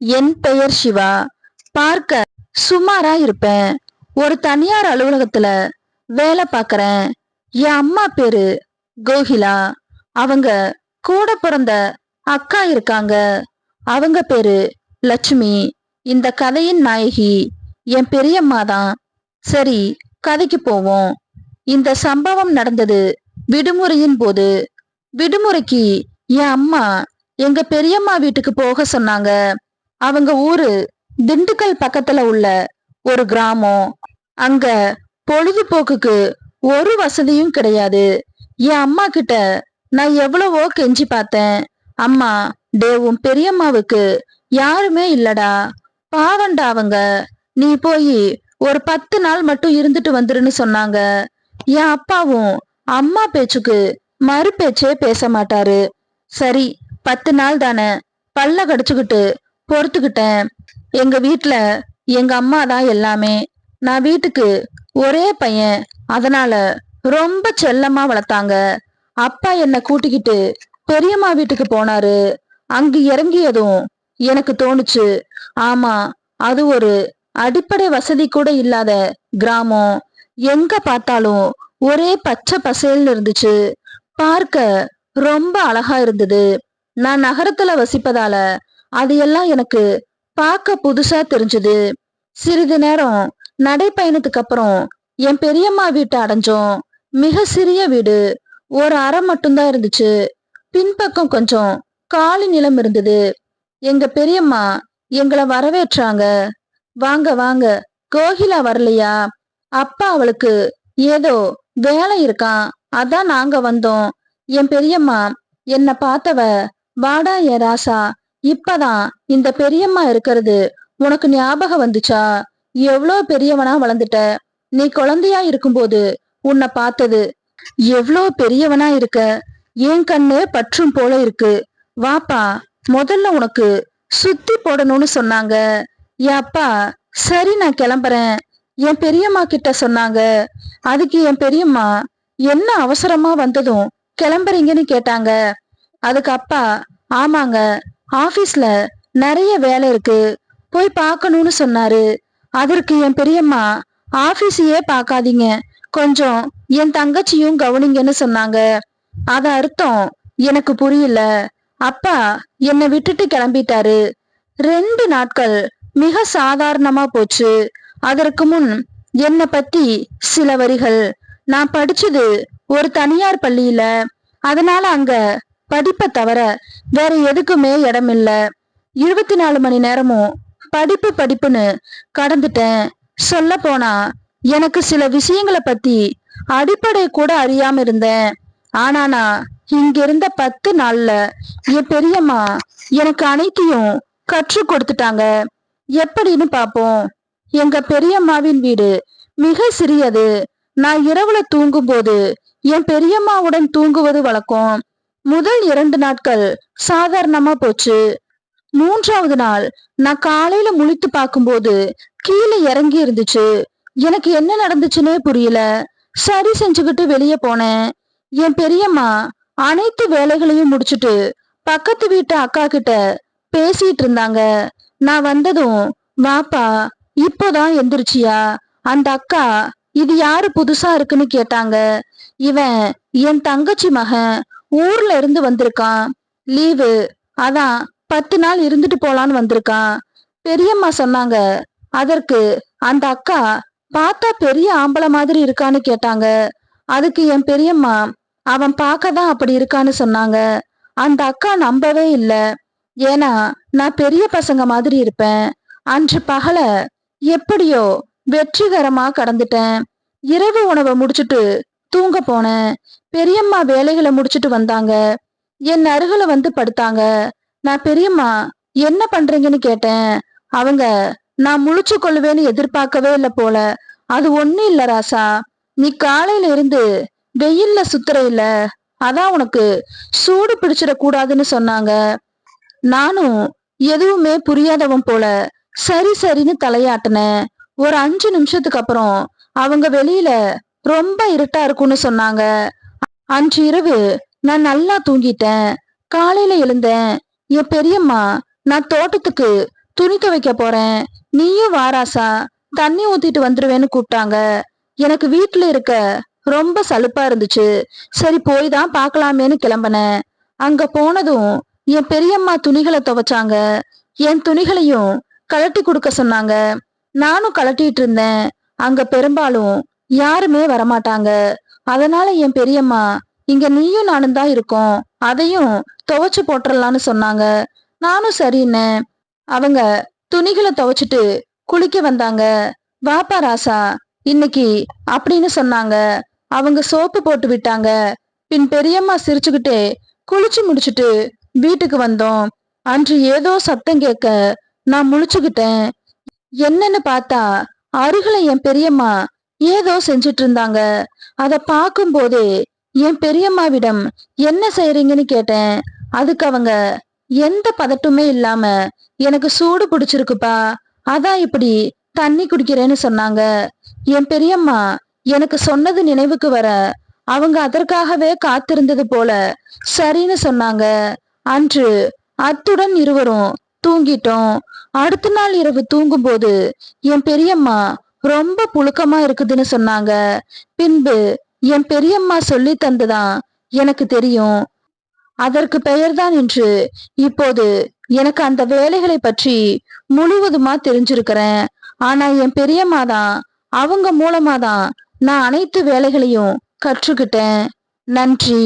என் பெயர் சிவா. பார்க்க சுமாரா இருப்பேன். ஒரு தனியார் அலுவலகத்துல வேலை பார்க்கறேன். என் அம்மா பேரு கோகிலா. அவங்க கூட பிறந்த அக்கா இருக்காங்க. அவங்க பேரு லட்சுமி. இந்த கதையின் நாயகி என் பெரியம்மா தான். சரி, கதைக்கு போவோம். இந்த சம்பவம் நடந்தது விடுமுறையின் போது. விடுமுறைக்கு என் அம்மா எங்க பெரியம்மா வீட்டுக்கு போக சொன்னாங்க. அவங்க ஊரு திண்டுக்கல் பக்கத்துல உள்ள ஒரு கிராமம். அங்க பொழுதுபோக்குக்கு ஒரு வசதியும் கிடையாது. என் அம்மா கிட்ட நான் எவ்வளவோ கெஞ்சி பார்த்தேன். அம்மா, உன் பெரியம்மாவுக்கு யாருமே இல்லடா, பாவண்டா அவங்க, நீ போய் ஒரு 10 நாள் மட்டும் இருந்துட்டு வந்துருன்னு சொன்னாங்க. என் அப்பாவும் அம்மா பேச்சுக்கு மறு பேச்சே பேச மாட்டாரு. சரி, 10 நாள் தானே, பல்ல கடிச்சுக்கிட்டு பொறுத்துக்கிட்டேன். எங்க வீட்டுல எங்க அம்மா தான் எல்லாமே. நான் வீட்டுக்கு ஒரே பையன், அதனால ரொம்ப செல்லமா வளர்த்தாங்க. அப்பா என்ன கூட்டிக்கிட்டு பெரியம்மா வீட்டுக்கு போனாரு. அங்கு இறங்கியதும் எனக்கு தோணுச்சு, ஆமா, அது ஒரு அடிப்படை வசதி கூட இல்லாத கிராமம். எங்க பார்த்தாலும் ஒரே பச்சை பசேல்னு இருந்துச்சு. பார்க்க ரொம்ப அழகா இருந்தது. நான் நகரத்துல வசிப்பதால அது எல்லாம் எனக்கு பார்க்க புதுசா தெரிஞ்சது. சிறிது நேரம் நடைப்பயணத்துக்கு அப்புறம் என் பெரியம்மா வீட்டை அடைஞ்சோம். மிக சிறிய வீடு. ஒரு அறை மட்டும்தான் இருந்துச்சு. பின்பக்கம் கொஞ்சம் காலி நிலம் இருந்தது. எங்க பெரியம்மா எங்களை வரவேற்றாங்க. வாங்க வாங்க, கோகிலா வரலையா? அப்பா அவளுக்கு ஏதோ வேலை இருக்கான், அதான் நாங்க வந்தோம். என் பெரியம்மா என்ன பார்த்தவ, வாடா என் ராசா, இப்பதான் இந்த பெரியம்மா இருக்கிறது உனக்கு ஞாபகம் வந்துச்சா? எவ்வளோ பெரியவனா வளர்ந்துட்ட. நீ குழந்தையா இருக்கும்போது உன்னை பார்த்தது. எவ்வளோ பெரியவனா இருக்க. என் கண்ணு பற்றும் போல இருக்கு. வாப்பா, முதல்ல உனக்கு சுத்தி போடணும்னு சொன்னாங்க. என் அப்பா சரி நான் கிளம்புறேன் என் பெரியம்மா கிட்ட சொன்னாங்க. அதுக்கு என் பெரியம்மா என்ன அவசரமா வந்ததும் கிளம்புறீங்கன்னு கேட்டாங்க. அதுக்கு அப்பா, ஆமாங்க, ஆபீஸ்ல நிறைய வேலை இருக்கு, போய் பார்க்கணும்னு சொன்னாரு. அதற்கு என் பெரியம்மா, ஆபீஸையே பார்க்காதீங்க, கொஞ்சம் என் தங்கச்சியும் கவனிங்கன்னு சொன்னாங்க. அத அர்த்தம் எனக்கு புரியல. அப்பா என்னை விட்டுட்டு கிளம்பிட்டாரு. 2 நாட்கள் மிக சாதாரணமா போச்சு. அதற்கு முன் என்னை பத்தி சில வரிகள். நான் படிச்சது ஒரு தனியார் பள்ளியில, அதனால அங்க படிப்பை தவிர வேற எதுக்குமே இடமில்ல. 24 மணி நேரமும் படிப்பு படிப்புன்னு கடந்துட்டேன். சொல்ல போனா எனக்கு சில விஷயங்களை பத்தி அடிப்படை கூட அறியாம இருந்தேன். ஆனா நான் இங்க இருந்த 10 நாள்ல என் பெரியம்மா எனக்கு அனைத்தையும் கற்றுக் கொடுத்துட்டாங்க. எப்படின்னு பாப்போம். எங்க பெரியம்மாவின் வீடு மிக சிறியது. நான் இரவுல தூங்கும் போது என் பெரியம்மாவுடன் தூங்குவது வழக்கம். முதல் 2 நாட்கள் சாதாரணமா போச்சு. 3ஆவது நாள் நான் காலையில முழித்து பார்க்கும்போது கீழே இறங்கி இருந்துச்சு. எனக்கு என்ன நடந்துச்சுன்னே புரியல. சரி செஞ்சுக்கிட்டு வெளியே போனேன். என் பெரியம்மா அனைத்து வேலைகளையும் முடிச்சுட்டு பக்கத்து வீட்டு அக்கா கிட்ட பேசிட்டு இருந்தாங்க. நான் வந்ததும், வாப்பா, இப்போதான் எந்திரிச்சியா? அந்த அக்கா, இது யாரு புதுசா இருக்குன்னு கேட்டாங்க. இவன் என் தங்கச்சி மகன், ஊர்ல இருந்து வந்திருக்கான், லீவு, அதான் 10 நாள் இருந்துட்டு போலான்னு வந்திருக்கான். பெரியம்மா சொன்னாங்க. அதற்கு அந்த அக்கா, பார்த்தா பெரிய ஆம்பளை மாதிரி இருக்கான்னு கேட்டாங்க. அதுக்கு என் பெரியம்மா, அவன் பார்க்கதான் அப்படி இருக்கான்னு சொன்னாங்க. அந்த அக்கா நம்பவே இல்லை. ஏன்னா நான் பெரிய பசங்க மாதிரி இருப்பேன். அன்று பகல எப்படியோ வெற்றிகரமா கடந்துட்டேன். இரவு உணவை முடிச்சுட்டு தூங்க போனேன். பெரியம்மா வேலைகளை முடிச்சுட்டு வந்தாங்க. என் அருகில வந்து படுத்தாங்க. நான், பெரியம்மா என்ன பண்றீங்கன்னு கேட்டேன். அவங்க, நான் முழிச்சு கொள்ளுவேன்னு எதிர்பார்க்கவே இல்லை போல. அது ஒண்ணும் இல்ல ராசா, நீ காலையில இருந்து வெயில்ல சுத்துற இல்ல, அதான் உனக்கு சூடு பிடிச்சிட கூடாதுன்னு சொன்னாங்க. நானும் எதுவுமே புரியாதவன் போல சரி சரின்னு தலையாட்டினேன். ஒரு 5 நிமிஷத்துக்கு அப்புறம் அவங்க வெளியில ரொம்ப இருட்டா இருக்கும்னு சொன்னாங்க. அன்று இரவு நான் நல்லா தூங்கிட்டேன். காலையில எழுந்தேன். என் பெரியம்மா, நான் தோட்டத்துக்கு துணி துவைக்க போறேன், நீயும் வாராசா, தண்ணி ஊத்திட்டு வந்துருவேன்னு கூப்பிட்டாங்க. எனக்கு வீட்டுல இருக்க ரொம்ப சலுப்பா இருந்துச்சு. சரி போய் தான் பார்க்கலாமேன்னு கிளம்பினேன். அங்க போனதும் என் பெரியம்மா துணிகளை துவைச்சாங்க. என் துணிகளையும் கழட்டி கொடுக்க சொன்னாங்க. நானும் கழட்டிட்டு இருந்தேன். அங்க பெரும்பாலும் யாருமே வரமாட்டாங்க. அதனால என் பெரியம்மா, இங்க நீயும் நானும் தான் இருக்கோம், அதையும் துவைச்சு போட்டுறலான்னு சொன்னாங்க. நானும் சரின்னு அவங்க துணிகளை துவைச்சிட்டு குளிக்க வந்தாங்க. வாப்பா ராசா இன்னைக்கு அப்படின்னு சொன்னாங்க. அவங்க சோப்பு போட்டு விட்டாங்க. பின் பெரியம்மா சிரிச்சுக்கிட்டே குளிச்சு முடிச்சுட்டு வீட்டுக்கு வந்தோம். அன்று ஏதோ சத்தம் கேட்க நான் முழிச்சுக்கிட்டேன். என்னன்னு பார்த்தா அருகில என் பெரியம்மா ஏதோ செஞ்சிட்டு இருந்தாங்க. அத பார்க்கும் போதே என் பெரியம்மாவிடம் என்ன செய்றீங்கன்னு கேட்டேன். அதுக்கு அவங்க எந்த பதட்டுமே இல்லாம, எனக்கு சூடு பிடிச்சிருக்குப்பா, அதான் இப்படி தண்ணி குடிக்கிறேன்னு சொன்னாங்க. என் பெரியம்மா எனக்கு சொன்னது நினைவுக்கு வர அவங்க அதற்காகவே காத்திருந்தது போல சரின்னு சொன்னாங்க. அன்று அத்துடன் இருவரும் தூங்கிட்டோம். அடுத்த நாள் இரவு தூங்கும்போது என் பெரியம்மா ரொம்ப புழுக்கமா இருக்குதுன்னு சொன்னாங்க. பின்பு என் பெரியம்மா சொல்லி தந்துதான் எனக்கு தெரியும். அதற்கு பெயர்தான் என்று இப்போது எனக்கு அந்த வேலைகளை பற்றி முழுவதுமா தெரிஞ்சிருக்கிறேன். ஆனா என் பெரியம்மா தான், அவங்க மூலமாதான் நான் அனைத்து வேலைகளையும் கற்றுக்கிட்டேன். நன்றி.